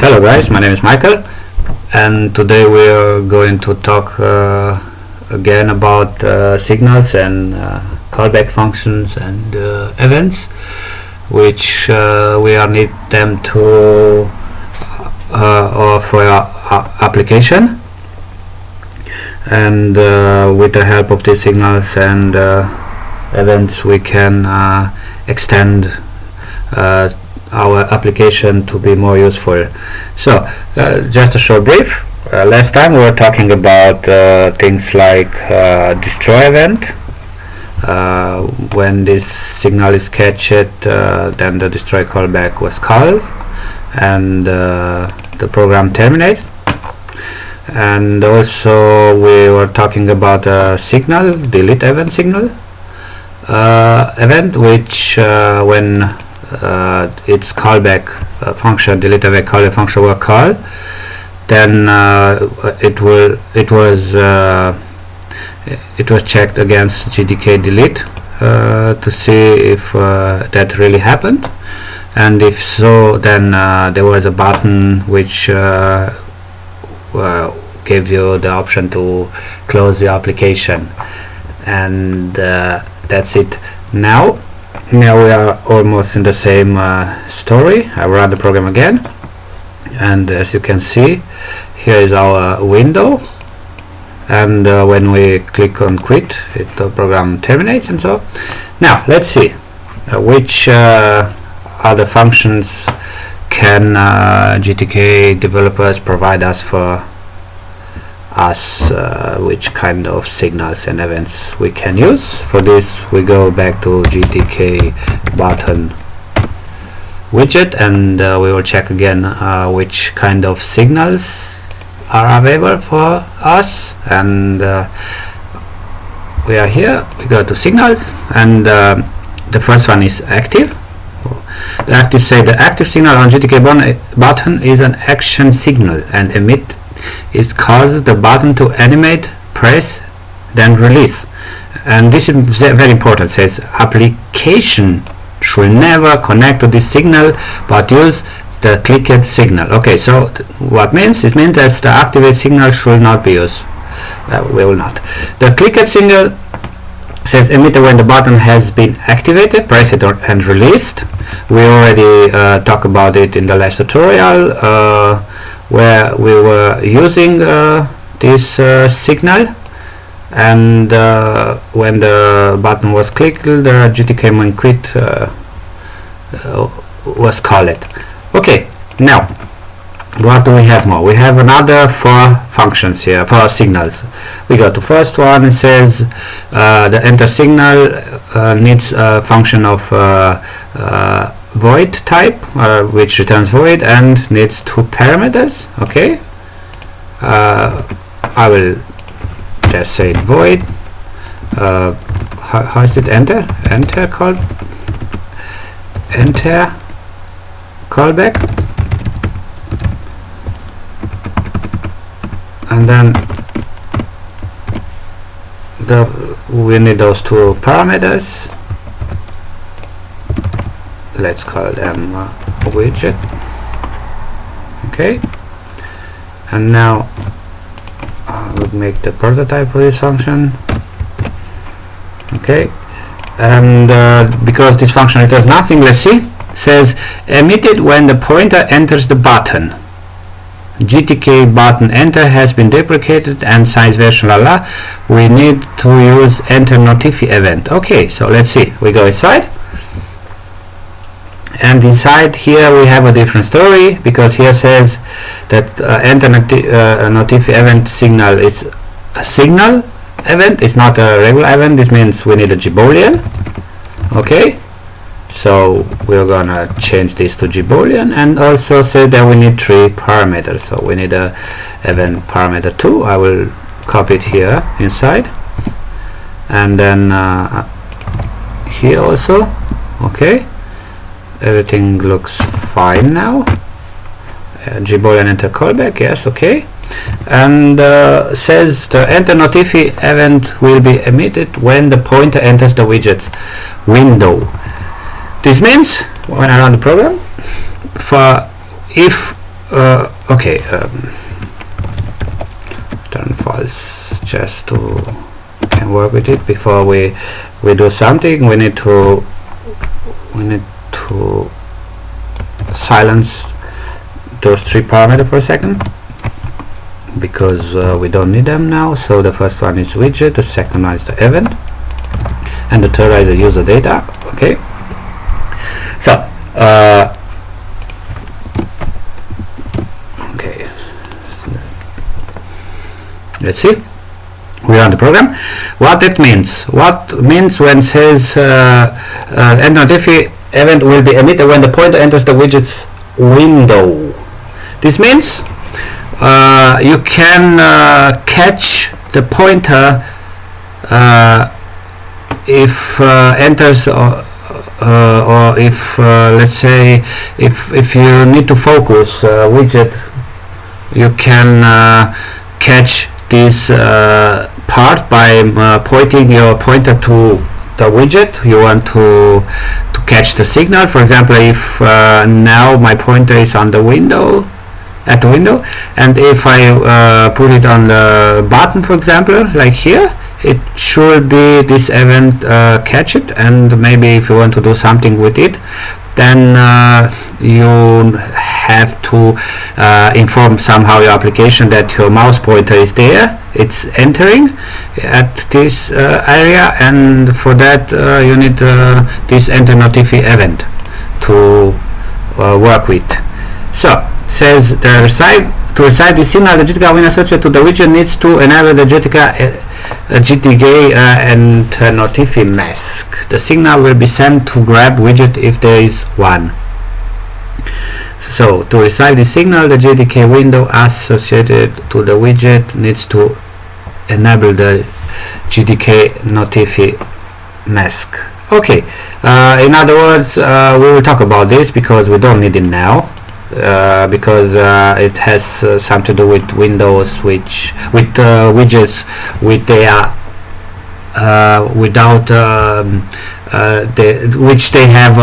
Hello guys, my name is Michael, and today we are going to talk again about signals and callback functions and events, which we are need them to for our application. And with the help of these signals and events, we can extend our application to be more useful. So just a short brief. Last time we were talking about things like destroy event. When this signal is catched, then the destroy callback was called and the program terminates. And also we were talking about a signal, delete event signal event, which when its callback function, delete event callback function were called, then it was checked against GTK delete to see if that really happened, and if so, then there was a button which gave you the option to close the application, and that's it. Now we are almost in the same story. I run the program again, and as you can see, here is our window, and when we click on quit, the program terminates. And so now let's see which other functions can GTK developers provide us for us, which kind of signals and events we can use. For this we go back to GTK button widget, and we will check again which kind of signals are available for us. And we are here, we go to signals, and the first one is active. The active signal on GTK button is an action signal, and emit is causes the button to animate, press, then release. And this is very important. It says application should never connect to this signal but use the clicked signal. Okay, so what means? It means that the activate signal should not be used. We will not. The clicked signal says emitted when the button has been activated, press it and released. We already talked about it in the last tutorial, where we were using this signal, and when the button was clicked, the GTK main quit was called. Okay, now what do we have more? We have another 4 functions here, 4 signals. We go to first one. It says the enter signal needs a function of void type, which returns void, and needs 2 parameters. Okay, I will just say void. How is it? Enter callback, and then we need those 2 parameters. Let's call them widget. Okay, and now we'll make the prototype for this function. Okay, and because this function returns nothing, let's see. Says emitted when the pointer enters the button. GTK button enter has been deprecated and size version we need to use enter notify event. Okay, so let's see. We go inside, and inside here we have a different story, because here says that enter notify event signal is a signal event. It's not a regular event. This means we need a Boolean. Okay, so we're gonna change this to Boolean, and also say that we need 3 parameters. So we need a event parameter 2. I will copy it here inside, and then here also. Okay, everything looks fine now. Boolean enter callback, yes. Okay, and says the enter notify event will be emitted when the pointer enters the widget's window. This means when I run the program, for if Okay, turn false just to can work with it. Before we do something, we need to silence those three parameters for a second, because we don't need them now. So the first one is widget, the second one is the event, and the third one is the user data. Okay, so okay, let's see. We run the program. What it means? What means when it says end notify event will be emitted when the pointer enters the widget's window? This means you can catch the pointer if enters or if let's say if you need to focus widget, you can catch this part by pointing your pointer to the widget you want to catch the signal. For example, if now my pointer is on the window, at the window, and if I put it on the button, for example, like here, it should be this event catch it, and maybe if you want to do something with it, then you have to inform somehow your application that your mouse pointer is there, it's entering at this area, and for that you need this enter notify event to work with. So says to receive the signal, the GTK when associated to the widget needs to enable the GTK enter notify mask. The signal will be sent to grab widget if there is one. So to receive the signal, the GTK window associated to the widget needs to enable the GTK notify mask. Okay, in other words, we will talk about this because we don't need it now. Because it has something to do with Windows, with widgets with their without which they have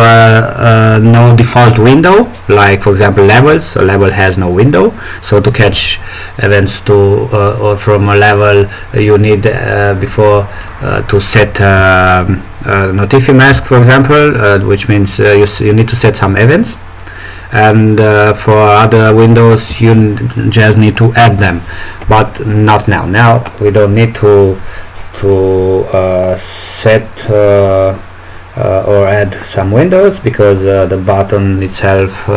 no default window, like for example levels. A level has no window, so to catch events to or from a level you need before to set notify mask, for example, which means you need to set some events. And for other windows you just need to add them, but not now. Now we don't need to set or add some windows because the button itself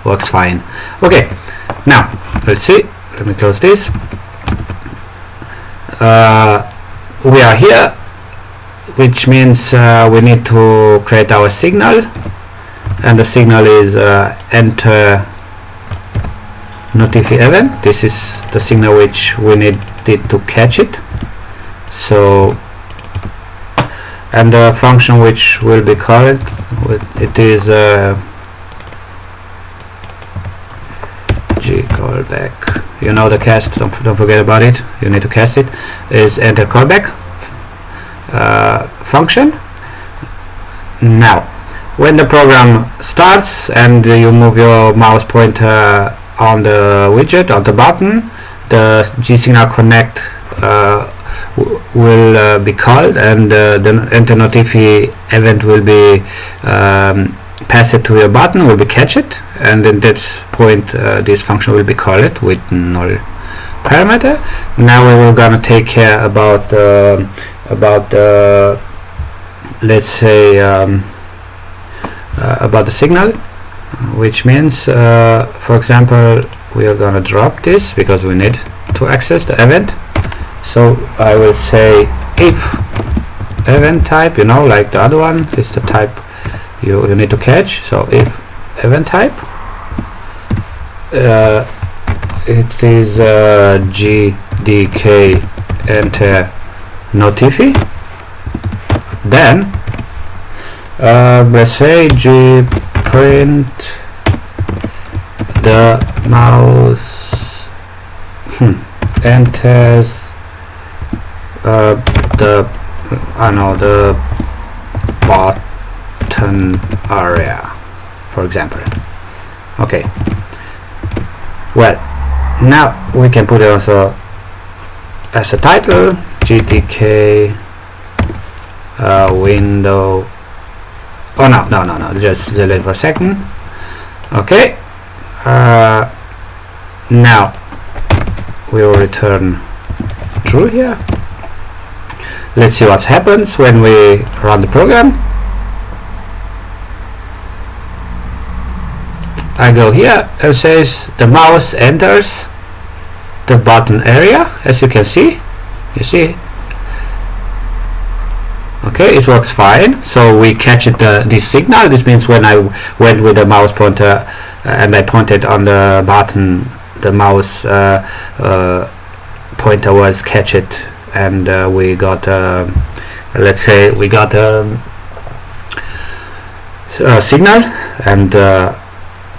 works fine. Okay, now let's see. Let me close this. We are here, which means we need to create our signal. And the signal is enter notify event. This is the signal which we need it to catch it. So, and the function which will be called, it is g callback. You know the cast. Don't forget about it. You need to cast it. Is enter callback function. Now, when the program starts and you move your mouse pointer on the widget, on the button, the gsignal connect will be called, and the enter notify event will be passed to your button, will be catch it, and at this point this function will be called with null parameter. Now we were gonna take care about let's say about the signal, which means for example we are gonna drop this because we need to access the event. So I will say if event type, you know, like the other one is the type you need to catch. So if event type it is GTK enter notify, then let's say g print the mouse enters the button area, for example. Okay, Well, now we can put it also as a title, GTK window. Oh no, just delete for a second. Okay, now we will return true here. Let's see what happens when we run the program. I go here and it says the mouse enters the button area, as you can see. You see? Okay, it works fine. So we catch it this signal. This means when I went with the mouse pointer and I pointed on the button, the mouse pointer was catch it, and we got let's say we got a signal, and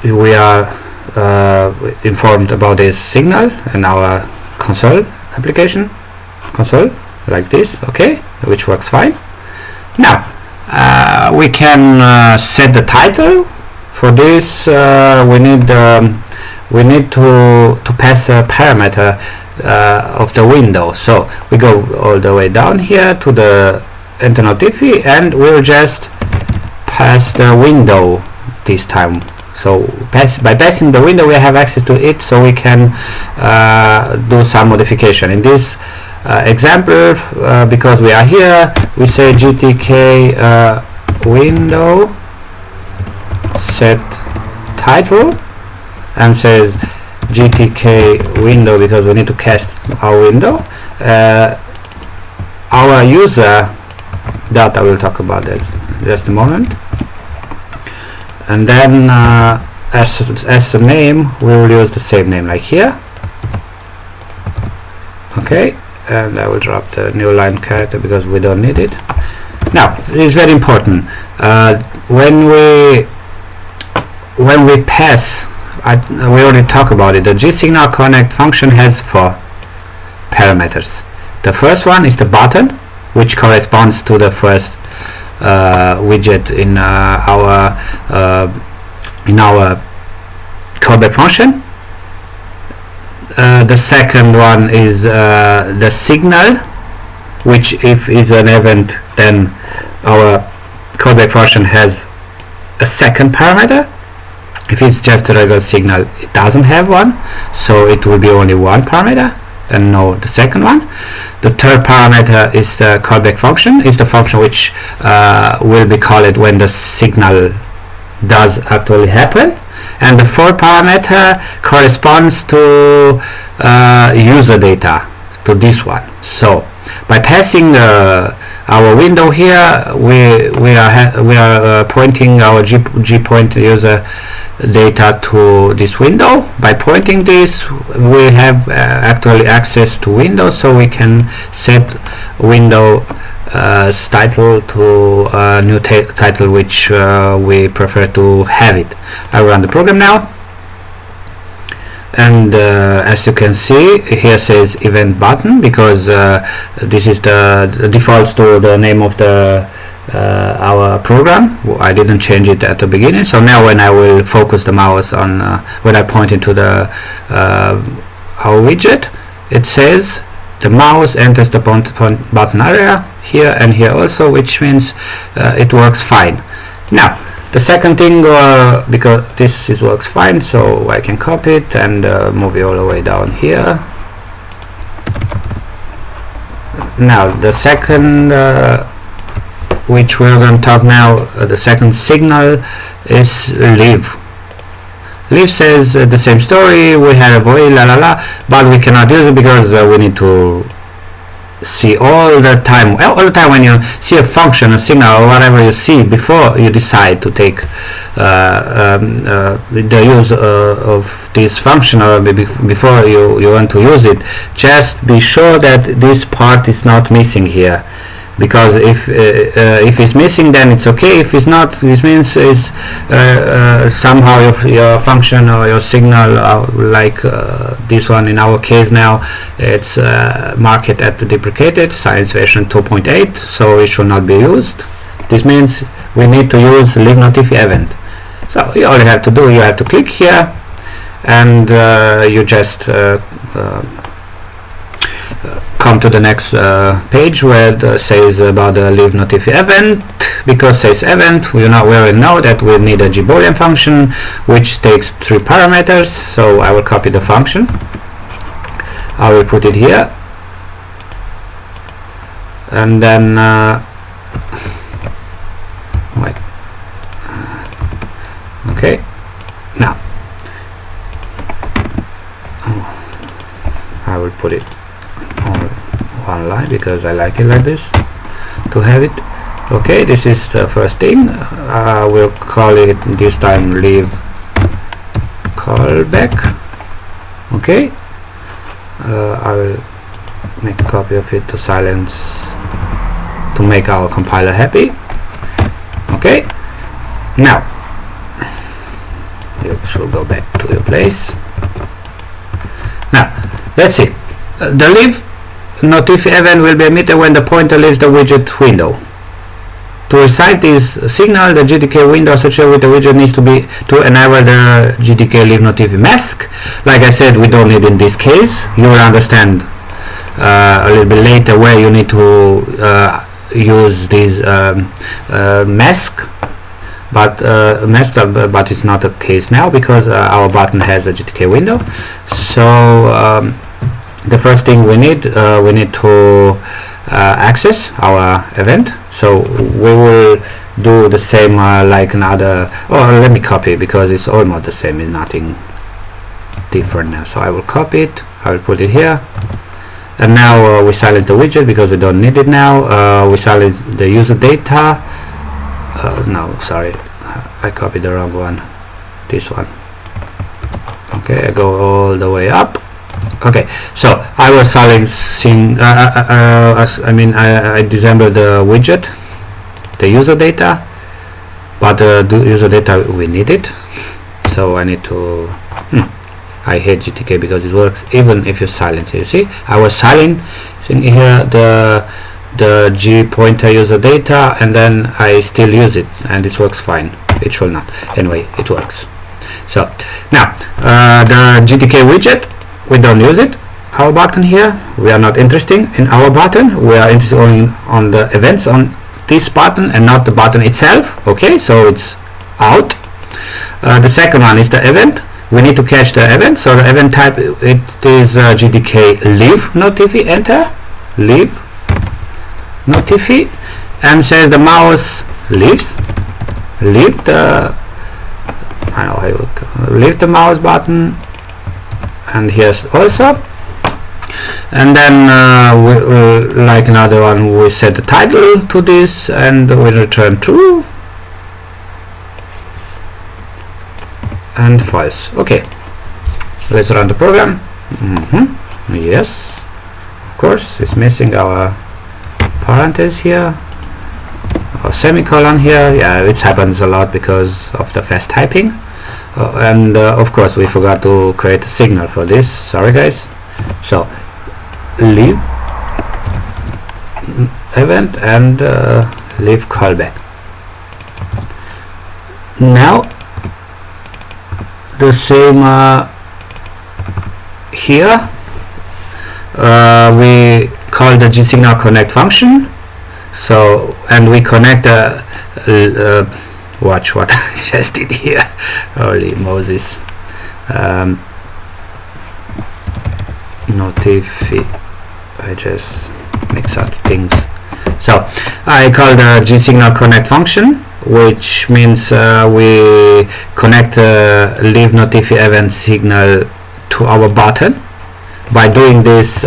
we are informed about this signal in our console application, like this. Okay, which works fine. Now we can set the title. For this we need to pass a parameter of the window. So we go all the way down here to the enter notify, and we'll just pass the window this time. So by passing the window we have access to it, so we can do some modification. In this example, because we are here, we say GTK window set title, and says GTK window because we need to cast our window. Our user data, we'll talk about that in just a moment. And then as a name we will use the same name like here. Okay, and I will drop the new line character because we don't need it. Now it's very important when we pass, we already talked about it, the gsignal connect function has 4 parameters. The first one is the button, which corresponds to the first widget in our callback function. The second one is the signal, which if is an event, then our callback function has a second parameter. If it's just a regular signal, it doesn't have one, so it will be only one parameter and no the second one. The third parameter is the callback function, is the function which will be called when the signal does actually happen. And the fourth parameter corresponds to user data, to this one. So by passing our window here, we are pointing our gpoint user data to this window. By pointing this, we have actually access to window, so we can set window title to a new title which we prefer to have it. I run the program now, and as you can see here says event button, because this is the default to the name of the our program. I didn't change it at the beginning, so now when I will focus the mouse on when I point into the our widget, it says the mouse enters the button area here and here also, which means it works fine. Now the second thing, because this works fine, so I can copy it and move it all the way down here. Now the second which we're going to talk now, the second signal is leave. Leave says the same story, we have a void but we cannot use it because we need to see all the time when you see a function, a signal, or whatever you see before you decide to take the use of this function, or before you want to use it, just be sure that this part is not missing here. Because if it's missing, then it's okay. If it's not, this means is somehow your function or your signal, like this one in our case now, it's marked at deprecated science version 2.8, so it should not be used. This means we need to use leave notify event. So you all you have to do, you have to click here and you just come to the next page where it says about the leave notify event. Because it says event, we already know that we need a Boolean function which takes 3 parameters. So I will copy the function, I will put it here, and then wait, okay, now I will put it on one line because I like it like this to have it. Okay, this is the first thing. We'll call it this time leave callback. Okay, I will make a copy of it to silence, to make our compiler happy. Okay, now you should go back to your place. Now let's see, the leave notify event will be emitted when the pointer leaves the widget window. To recite this signal, the GTK window associated with the widget needs to be to enable the GTK leave notify mask. Like I said, we don't need in this case. You will understand a little bit later where you need to use this mask, but it's not the case now because our button has a GTK window. So the first thing we need to access our event. So we will do the same like another, let me copy because it's almost the same, it's nothing different now. So I will copy it, I will put it here, and now we silence the widget because we don't need it now. We silence the user data. No, sorry, I copied the wrong one, this one. Okay, I go all the way up. Okay, so I was silencing, I disabled the widget, the user data, but the user data we need it, so I need to, I hate GTK because it works even if you silence it. You see, I was silencing here the G pointer user data, and then I still use it, and it works fine. It should not. Anyway, it works. So now the GTK widget, we don't use it. Our button here, we are not interested in our button. We are interested only on the events on this button and not the button itself. Okay, so it's out. The second one is the event. We need to catch the event. So the event type, it is GTK leave notify. Enter leave notify, and says the mouse leave the mouse button. And here's also, and then like another one, we set the title to this and we return true and false. Okay, let's run the program. Yes, of course, it's missing our parenthesis here, or semicolon here. Yeah, it happens a lot because of the fast typing. And of course we forgot to create a signal for this, sorry guys. So leave event and leave callback. Now the same here, we call the gsignal connect function. So, and we connect watch what I just did here. Holy Moses. Notify. I just mix up things. So I call the gsignal connect function, which means we connect leave notify event signal to our button. By doing this,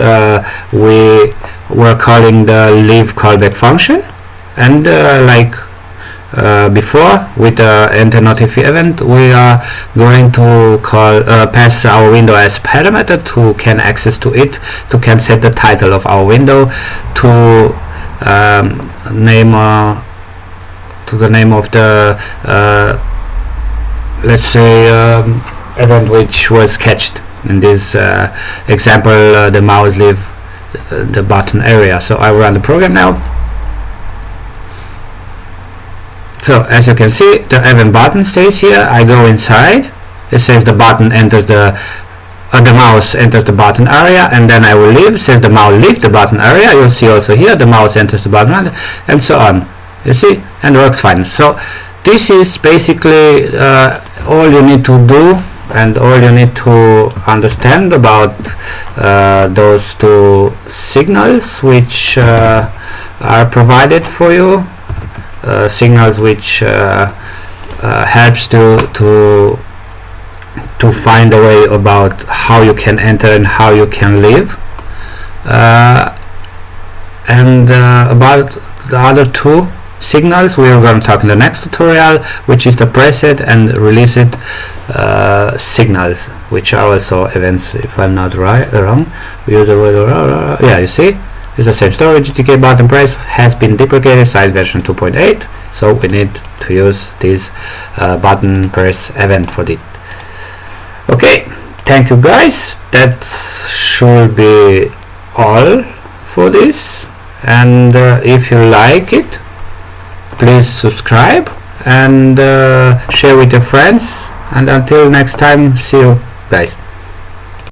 we were calling the leave callback function, and like before with the enter notify event, we are going to call pass our window as parameter to can access to it, to can set the title of our window, to name to the name of the let's say event which was catched in this example, the mouse leave the button area. So I will run the program now. So as you can see, the event button stays here. I go inside it says the button enters the mouse enters the button area, and then I will leave, says the mouse leaves the button area. You'll see also here the mouse enters the button area, and so on, you see, and works fine. So this is basically all you need to do and all you need to understand about those two signals which are provided for you, signals which helps to find a way about how you can enter and how you can leave, and about the other two signals we are going to talk in the next tutorial, which is the preset and release it signals, which are also events, if I'm not wrong. We use the word, yeah, you see, it's the same story. GTK button press has been deprecated, size version 2.8, so we need to use this button press event for it. Okay, thank you guys, that should be all for this, and if you like it, please subscribe and share with your friends, and until next time, see you guys.